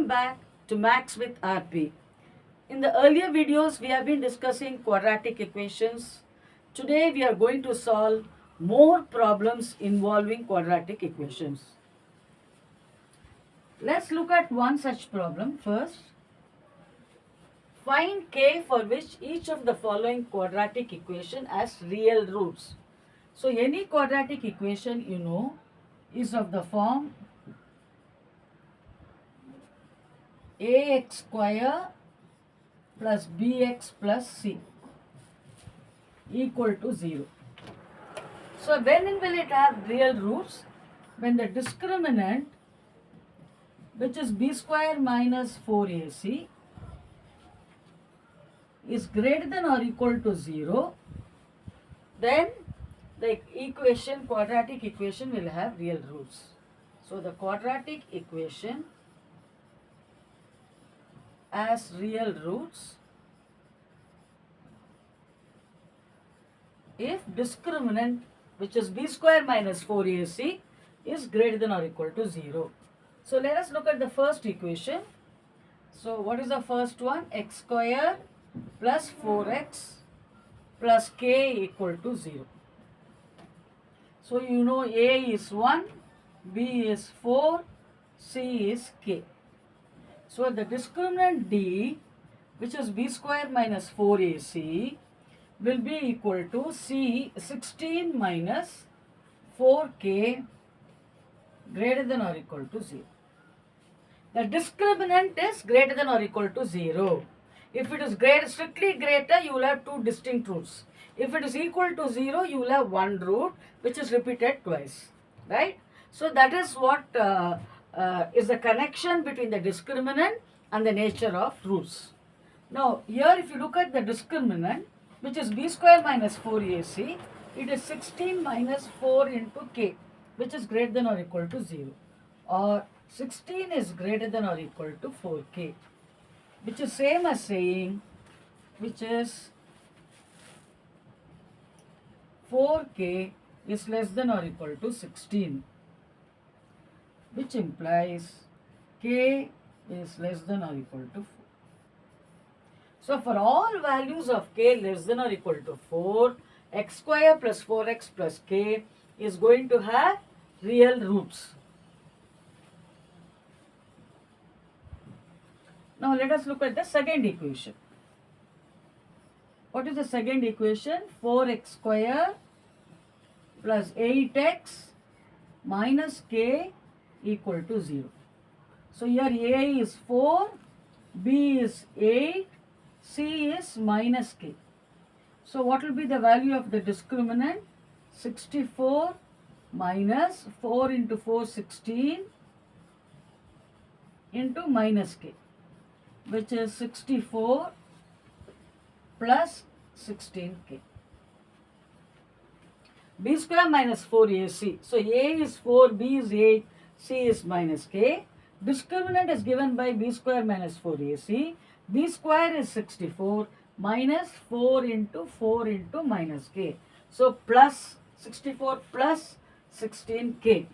Welcome back to Max with RP. In the earlier videos, we have been discussing quadratic equations. Today, we are going to solve more problems involving quadratic equations. Let's look at one such problem first. Find k for which each of the following quadratic equation has real roots. So, any quadratic equation is of the form ax square plus bx plus c equal to 0. So when will it have real roots? When the discriminant, which is b square minus 4ac, is greater than or equal to 0, then the quadratic equation will have real roots. So the quadratic equation has real roots if discriminant, which is b square minus 4ac, is greater than or equal to 0. So let us look at the first equation. So what is the first one? X square plus 4x plus k equal to 0. So you know a is 1, b is 4, c is k. So the discriminant d, which is b square minus 4ac, will be equal to c 16 minus 4k greater than or equal to 0. The discriminant is greater than or equal to 0. If it is strictly greater, you will have two distinct roots. If it is equal to 0, you will have one root which is repeated twice. Right? So that is what is the connection between the discriminant and the nature of roots. Now here if you look at the discriminant, which is b square minus 4ac, it is 16 minus 4 into k, which is greater than or equal to 0. Or 16 is greater than or equal to 4k, which is same as saying, which is 4k is less than or equal to 16, which implies k is less than or equal to 4. So for all values of k less than or equal to 4, x square plus 4x plus k is going to have real roots. Now let us look at the second equation. What is the second equation? 4x square plus 8x minus k equal to 0. So here a is 4, b is 8, c is minus k. So what will be the value of the discriminant? 64 minus 4 into 4, 16 into minus k, which is 64 plus 16k. b square minus 4ac. So a is 4, b is 8, c is minus k. Discriminant is given by b square minus 4ac. b square is 64 minus 4 into minus k. So plus 64 plus 16k.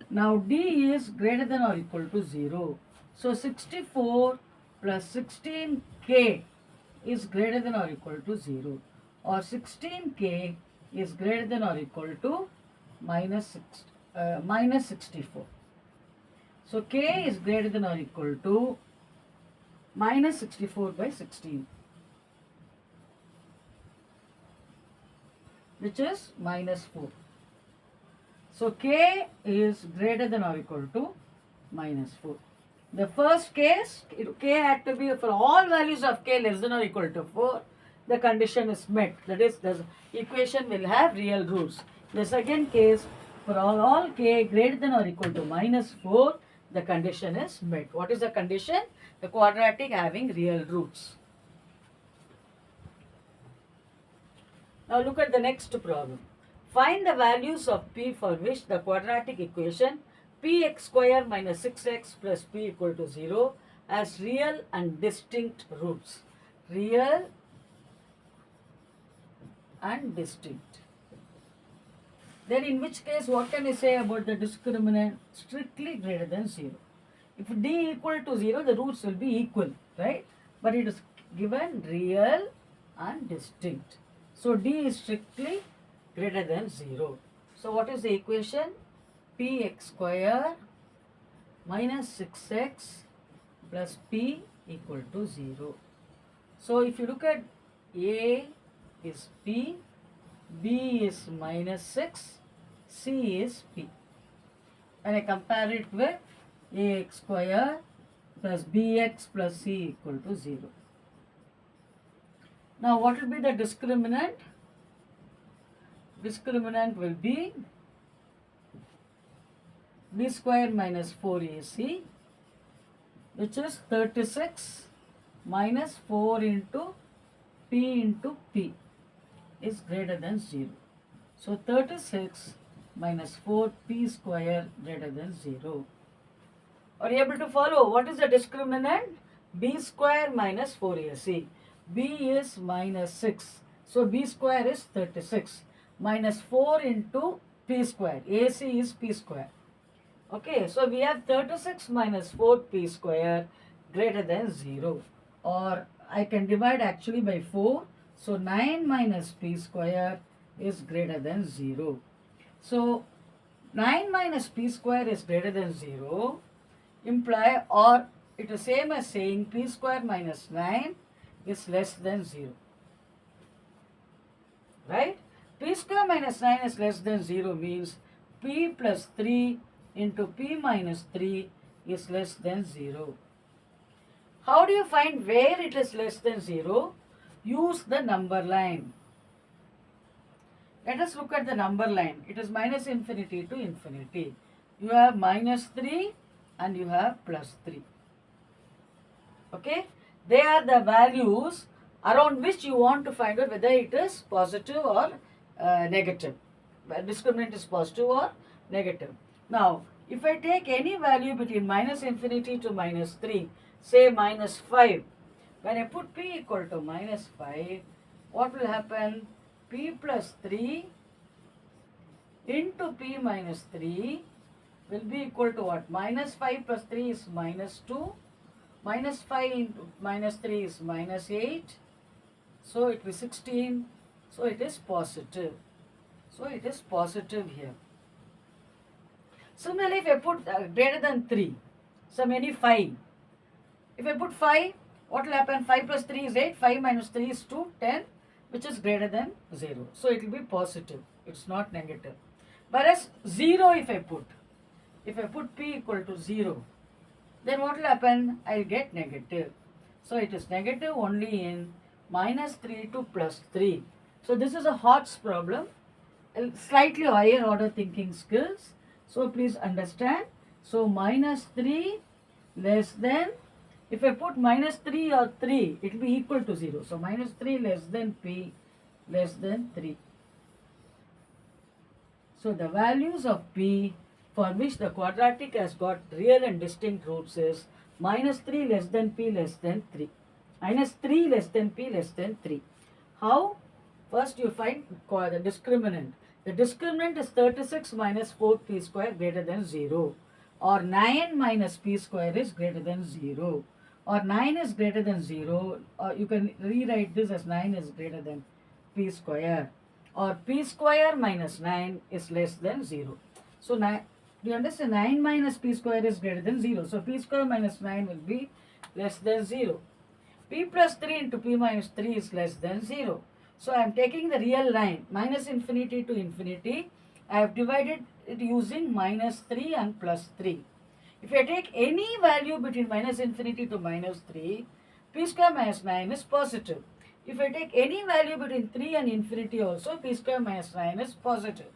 Now d is greater than or equal to 0. So 64 plus 16k is greater than or equal to 0. Or 16k is greater than or equal to minus 64. So k is greater than or equal to minus 64 by 16, which is minus 4. So k is greater than or equal to minus 4. The first case, k had to be for all values of k less than or equal to 4, the condition is met. That is, the equation will have real roots. The second case, for all k greater than or equal to minus 4, the condition is met. What is the condition? The quadratic having real roots. Now look at the next problem. Find the values of p for which the quadratic equation px square minus 6x plus p equal to 0 has real and distinct roots. Real and distinct. Then in which case, what can I say about the discriminant? Strictly greater than 0. If d equal to 0, the roots will be equal, right? But it is given real and distinct. So d is strictly greater than 0. So what is the equation? Px square minus 6x plus p equal to 0. So if you look at a is p, b is minus 6, c is p. And I compare it with ax square plus bx plus c equal to 0. Now what will be the discriminant? Discriminant will be b square minus 4ac, which is 36 minus 4 into p is greater than 0. So 36 minus 4p square greater than 0. Are you able to follow? What is the discriminant? B square minus 4ac. B is minus 6. So B square is 36 minus 4 into p square. AC is p square. Okay, so we have 36 minus 4p square greater than 0. Or I can divide actually by 4. So 9 minus p square is greater than 0. So 9 minus p square is greater than 0 imply, or it is same as saying p square minus 9 is less than 0. Right? P square minus 9 is less than 0 means p plus 3 into p minus 3 is less than 0. How do you find where it is less than 0? Use the number line. Let us look at the number line. It is minus infinity to infinity. You have minus 3 and you have plus 3. Okay? They are the values around which you want to find out whether it is positive or negative. Discriminant is positive or negative. Now, if I take any value between minus infinity to minus 3, say minus 5, when I put p equal to minus 5, what will happen? P plus 3 into p minus 3 will be equal to what? Minus 5 plus 3 is minus 2. Minus 5 into minus 3 is minus 8. So it will be 16. So it is positive. So it is positive here. Similarly, if I put greater than 3, so maybe 5. If I put 5, what will happen? 5 plus 3 is 8. 5 minus 3 is 2, 10, which is greater than 0. So it will be positive. It's not negative. Whereas 0 if I put p equal to 0, then what will happen? I will get negative. So it is negative only in minus 3 to plus 3. So this is a Hodge problem, a slightly higher order thinking skills. So please understand. So minus 3 less than, if I put minus 3 or 3, it will be equal to 0. So minus 3 less than p less than 3. So the values of p for which the quadratic has got real and distinct roots is minus 3 less than p less than 3. Minus 3 less than p less than 3. How? First you find the discriminant. The discriminant is 36 minus 4p square greater than 0. Or 9 minus p square is greater than 0. Or 9 is greater than 0. Or you can rewrite this as 9 is greater than p square. Or p square minus 9 is less than 0. So do you understand? 9 minus p square is greater than 0. So p square minus 9 will be less than 0. P plus 3 into p minus 3 is less than 0. So I am taking the real line minus infinity to infinity. I have divided it using minus 3 and plus 3. If I take any value between minus infinity to minus 3, p square minus 9 is positive. If I take any value between 3 and infinity also, p square minus 9 is positive.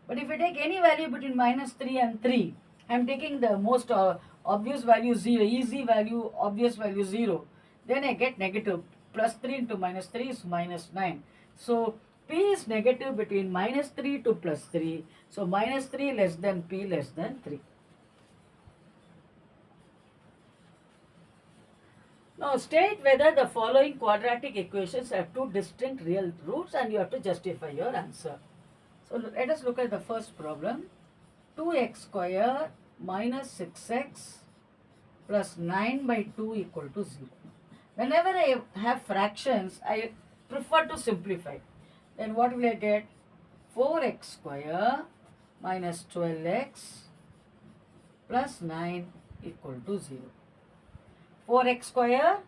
But if I take any value between minus 3 and 3, I am taking the most obvious value 0, easy value, obvious value 0. Then I get negative. Plus 3 into minus 3 is minus 9. So p is negative between minus 3 to plus 3. So minus 3 less than p less than 3. Now state whether the following quadratic equations have two distinct real roots and you have to justify your answer. So let us look at the first problem. 2x square minus 6x plus 9 by 2 equal to 0. Whenever I have fractions, I prefer to simplify. Then what will I get? 4x square minus 12x plus 9 equal to 0. 4x square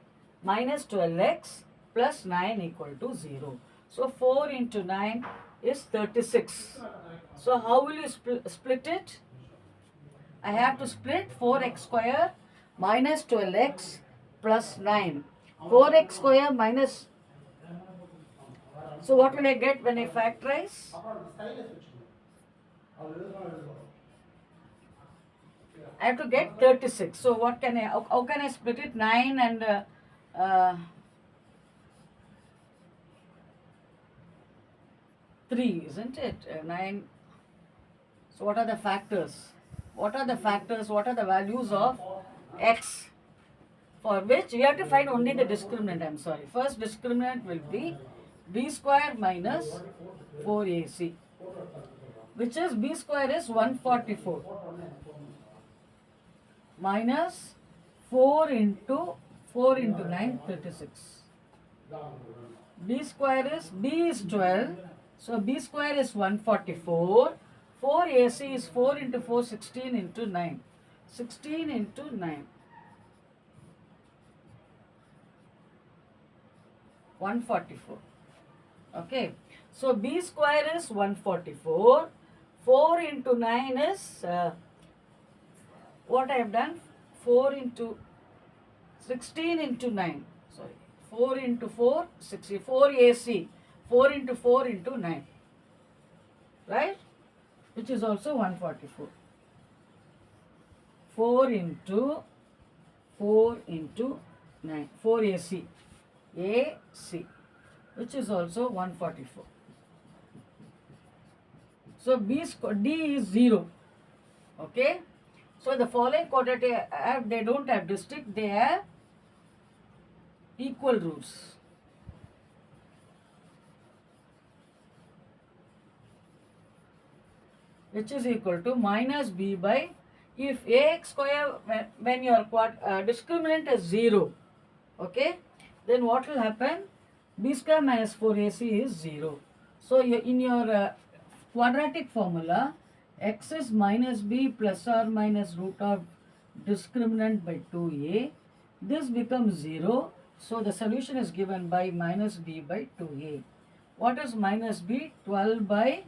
minus 12x plus 9 equal to 0. So 4 into 9 is 36. So how will you split it? I have to split 4x square minus 12x plus 9. 4x square minus... So what will I get when I factorize? I have to get 36. So what can how can I split it? 9 and uh, 3, isn't it? 9. So what are the factors? What are the factors? What are the values of x? For which we have to find only the discriminant. I'm sorry. First discriminant will be b square minus 4ac, which is b square is 144 minus 4 into 9, 36. B square is, b is 12, so b square is 144. 4ac is 4 into 4, 16 into 9. 16 into 9. 144. Okay. So b square is 144. 4 into 9 is what I have done? 4 into 16 into 9. Sorry. 4 into 4, 64 AC. 4 into 4 into 9. Right? Which is also 144. 4 into 9. 4 AC. AC. Which is also 144. So D is 0. Okay. So the following quadratic they don't have district, they have equal roots. Which is equal to minus b by, if ax square, when your discriminant is 0, okay, then what will happen? B square minus 4ac is 0. So in your quadratic formula, x is minus b plus or minus root of discriminant by 2a. This becomes 0. So the solution is given by minus b by 2a. What is minus b? 12 by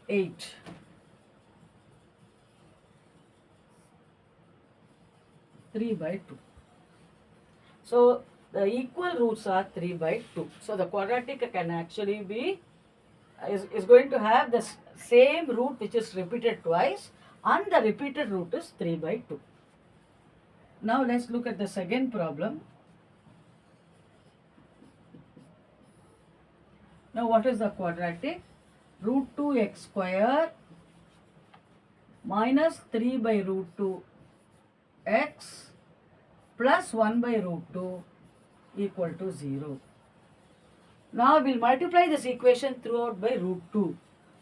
8. Three by 2. So the equal roots are 3 by 2. So the quadratic can actually be is going to have the same root which is repeated twice, and the repeated root is 3 by 2. Now let's look at the second problem. Now what is the quadratic? Root 2x square minus 3 by root 2 x plus 1 by root 2 equal to 0. Now we'll multiply this equation throughout by root 2.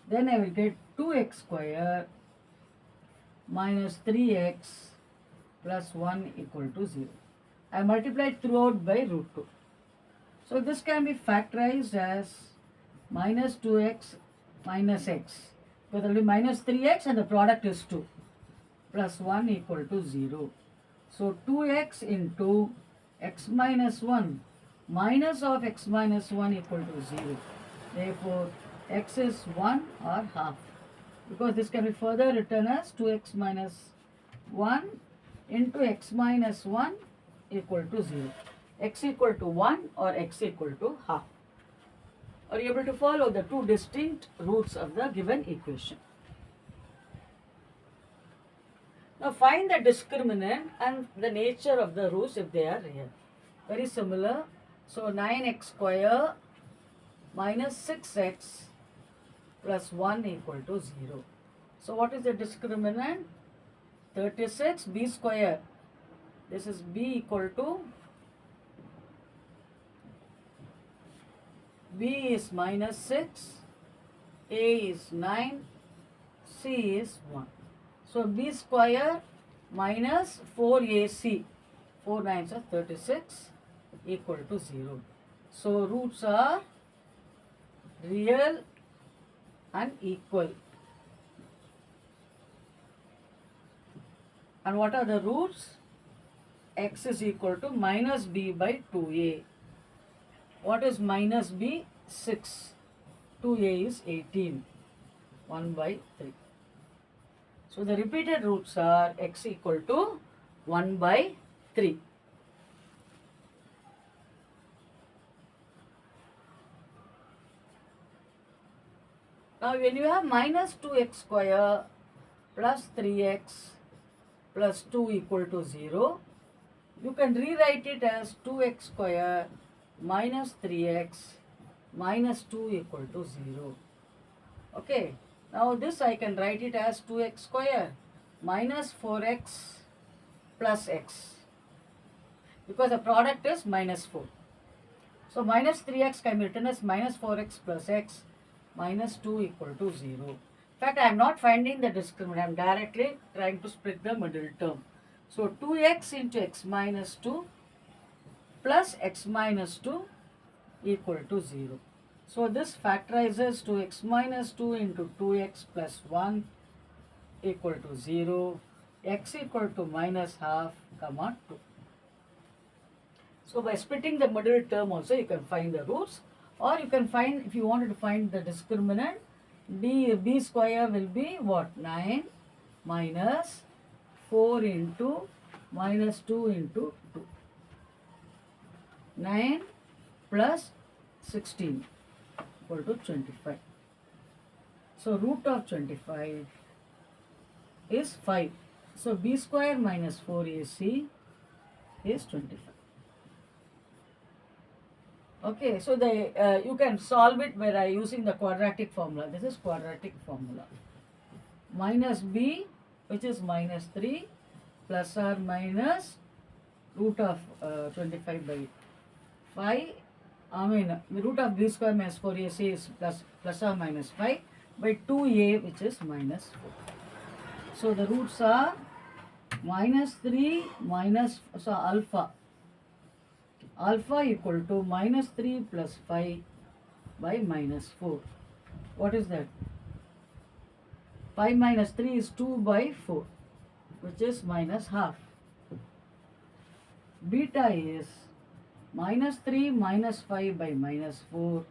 Then I will get 2x square minus 3x plus 1 equal to 0. I multiplied throughout by root 2. So this can be factorized as minus 2x minus x. Because there will be minus 3x and the product is 2. Plus 1 equal to 0. So 2x into x minus 1 minus of x minus 1 equal to 0. Therefore, x is 1 or half. Because this can be further written as 2x minus 1 into x minus 1 equal to 0. X equal to 1 or x equal to half. Are you able to follow the two distinct roots of the given equation? Now find the discriminant and the nature of the roots if they are real. Very similar. So 9x square minus 6x plus 1 equal to 0. So what is the discriminant? 36 b square. This is b equal to, b is minus 6, a is 9, c is 1. So b square minus 4ac, 4 9s are 36, equal to 0. So roots are real and equal. And what are the roots? X is equal to minus b by 2a. What is minus b? 6. 2a is 18. 1 by 3. So the repeated roots are x equal to 1 by 3. Now when you have minus 2x square plus 3x plus 2 equal to 0, you can rewrite it as 2x square minus 3x minus 2 equal to 0. Okay. Now this I can write it as 2x square minus 4x plus x, because the product is minus 4. So minus 3x can be written as minus 4x plus x minus 2 equal to 0. In fact, I am not finding the discriminant. I am directly trying to split the middle term. So 2x into x minus 2 plus x minus 2 equal to 0. So this factorizes to x minus 2 into 2x plus 1 equal to 0, x equal to minus half, comma 2. So by splitting the middle term also you can find the roots, or you can find, if you wanted to find the discriminant, b square will be what? 9 minus 4 into minus 2 into 2. 9 plus 16 equal to 25. So root of 25 is 5. So b square minus 4ac is 25. Okay, so you can solve it by using the quadratic formula. This is quadratic formula. Minus b, which is minus 3, plus or minus root of 25 by 5. The root of b square minus 4ac is plus or minus 5 by 2a, which is minus 4. So the roots are minus 3 minus, so alpha equal to minus 3 plus 5 by minus 4. What is that? 5 minus 3 is 2 by 4, which is minus half. Beta is minus 3 minus 5 by minus 4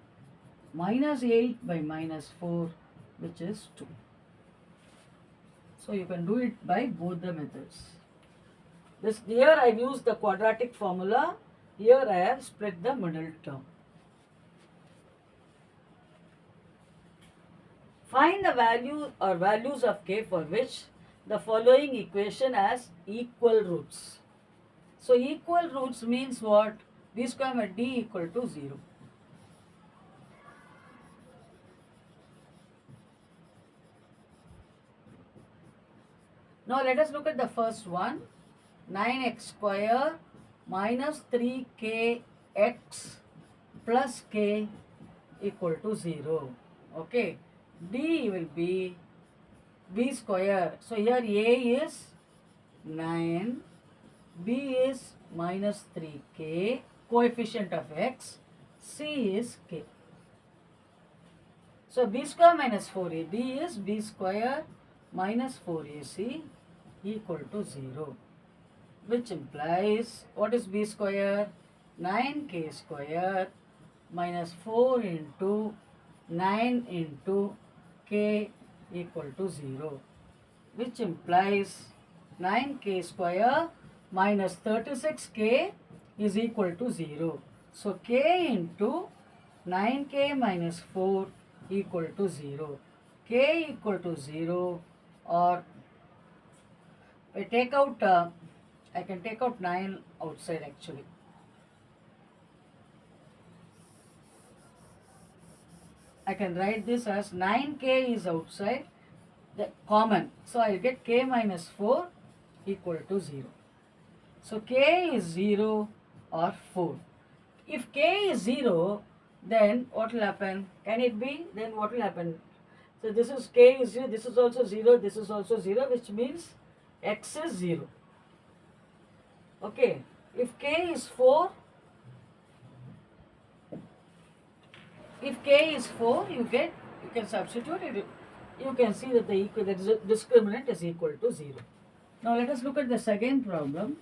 minus 8 by minus 4, which is 2. So you can do it by both the methods. Here I have used the quadratic formula. Here I have split the middle term. Find the value or values of k for which the following equation has equal roots. So equal roots means what? B square minus d equal to 0. Now let us look at the first one. 9x square minus 3kx plus k equal to 0. Okay. D will be b square. So here a is 9, b is minus 3k, coefficient of x, c is k. So b square minus 4a, d is b square minus 4ac equal to 0, which implies, what is b square? 9k square minus 4 into 9 into k equal to 0, which implies 9k square minus 36k is equal to 0. So k into 9k minus 4 equal to 0. K equal to 0, or I take out, I can take out 9 outside actually. I can write this as 9k is outside, the common. So I will get k minus 4 equal to 0. So k is 0 or 4. If k is 0, then what will happen? Can it be? Then what will happen? So this is k is 0, this is also 0, this is also 0, which means x is 0. Okay, if k is 4, you can substitute it. You can see that the discriminant is equal to 0. Now let us look at the second problem.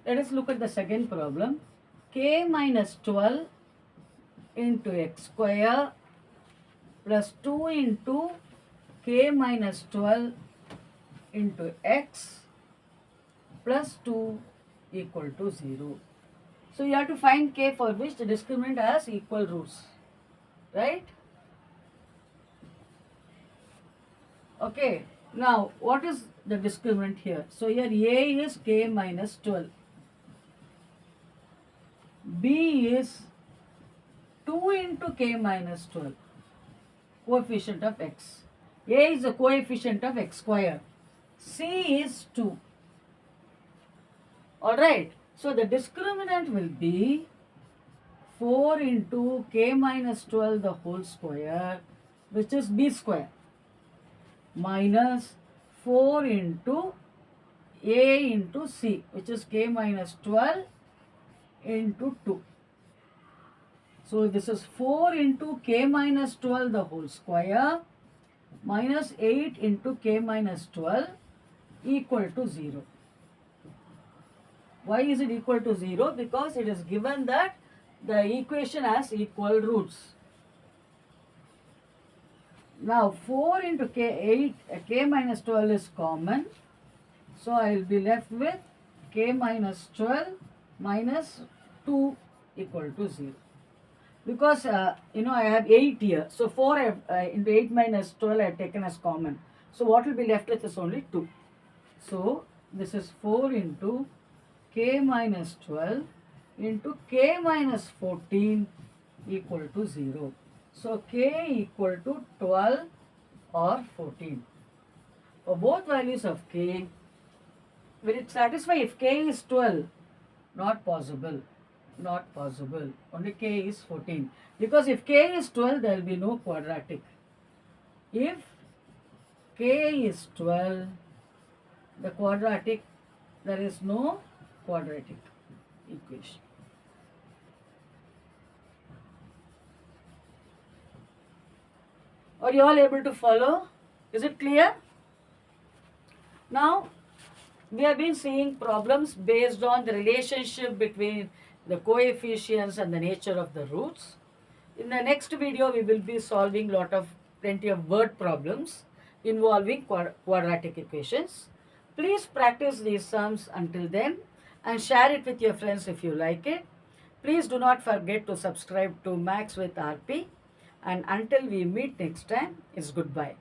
Let us look at the second problem. K minus 12 into x square plus 2 into k minus 12 into x plus 2 equal to 0. So you have to find k for which the discriminant has equal roots, right? Okay, now what is the discriminant here? So here a is k minus 12, b is 2 into k minus 12, coefficient of x. A is the coefficient of x square. C is 2. Alright, so the discriminant will be 4 into k minus 12 the whole square, which is b square, minus 4 into a into c, which is k minus 12 into 2. So this is 4 into k minus 12 the whole square minus 8 into k minus 12 equal to 0. Why is it equal to 0? Because it is given that the equation has equal roots. Now 4 into k minus 12 is common. So I will be left with k minus 12 minus 2 equal to 0. Because I have 8 here. So 4 into 8 minus 12 I have taken as common. So what will be left with is only 2. So this is 4 into k minus 12 into k minus 14 equal to 0. So k equal to 12 or 14. For both values of k, will it satisfy if k is 12? Not possible. Not possible. Only k is 14. Because if k is 12, there will be no quadratic. If k is 12, the quadratic, there is no quadratic equation. Are you all able to follow? Is it clear? Now, we have been seeing problems based on the relationship between the coefficients and the nature of the roots. In the next video, we will be solving plenty of word problems involving quadratic equations. Please practice these sums until then and share it with your friends if you like it. Please do not forget to subscribe to Max with RP. And until we meet next time, it's goodbye.